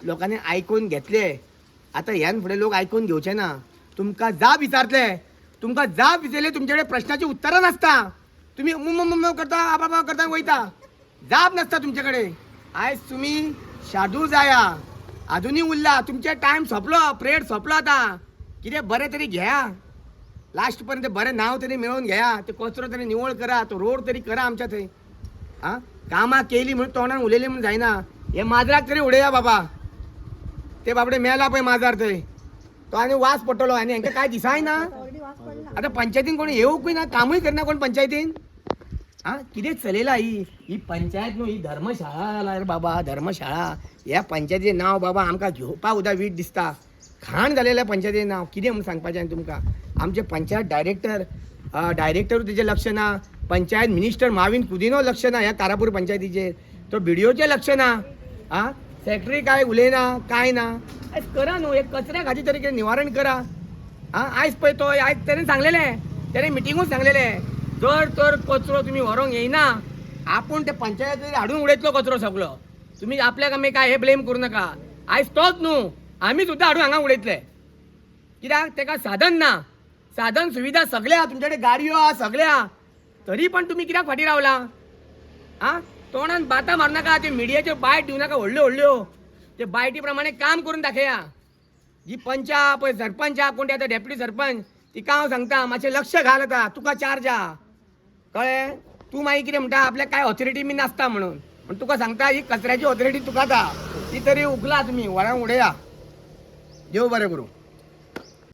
लोकांनी ऐकून घेतले. आता ह्यान पुढे लोक ऐकून घेवचे ना. तुमका जाब विचारले, तुमका जाब विचारले, तुमच्याकडे प्रश्नाची उत्तरं नसता. तुम्ही उम करता आबा करता वयता, जाब नसता तुमच्याकडे. आयज तुम्ही शादू जाया, अजूनही उरला, तुमचे टाइम सोंपलो, पिरियड सोंपलो. आता कितें बरें तरी घ्या, लास्ट पर्यंत बरें नाव तरी मिळवून घ्या. ते कचरो तरी निवळ करा, तो रोड तरी करा आमच्या थंय. हां कामां केली म्हणून तोंडान उलयले म्हणून जायना. हे माजराक तरी उडया बाबा. ते बाबडे मेला पळय माजर थंय, तो आनी वास पडटलो आनी हांकां काय दिसाय ना. आता पंचायतीन कोणी येवूंकय ना, कामूय करना कोण पंचायतीन. हां कितें चलयला ही पंचायत न्हू, ही धर्मशाळा रे बाबा. धर्मशाळा ह्या पंचायतीचें नांव बाबा आमकां घेवपा सुद्दां वीट दिसता. घाण जालेल्या पंचायतीचें नांव कितें म्हणून सांगपाचें हांवें तुमकां. आमचे पंचायत डायरेक्टर तेजें लक्ष ना. पंचायत मिनिस्टर माविन कुदिनो लक्ष ना ह्या कारापूर पंचायतीचेर. तो बिडिओचें लक्ष ना. हां सेक्रेटरी काय उलयना काय ना. आयज करा न्हू, एक कचऱ्या खातीर तरी कितें निवारण करा. हां आयज पळय तो आयज तेणें सांगलेलें, तेणें मिटिंगूच सांगलेलें, जर तर कचरो तुमी व्हरोंक येयना आपूण ते पंचायतीर हाडून उडयतलो कचरो सगळो. तुमी आपल्याक आमी काय हे ब्लेम करूं नाका. आयज तोच न्हू, आमी सुद्दां हाडून हांगा उडयतले. कित्याक तेका साधन ना. साधन सुविधा सगळ्या तुमचे कडेन गाडयो आहा सगळ्या, तरी पण तुम्ही कित्याक फाटीं रावला. आं तोंडान बाता मारूं नाका. ते मिडियाच्यो बायट दिवं नाका व्हडल्यो व्हडल्यो. ते बायटी प्रमाणे काम करून दाखया. जी पंच आहा पळय, सरपंच आहा, कोण ते आतां डेप्युटी सरपंच, तिका हांव सांगता मातशें लक्ष घाल. आता तुका चार्ज आहा कळ्ळें. तूं मागीर कितें म्हणटा आपल्याक काय ऑथॉरिटी बी नासता म्हणून, पण तुका सांगता ही कचऱ्याची ऑथॉरिटी तुका आसा ती तरी उखला. तुमी व्हरान उडया. देव बरें करूं.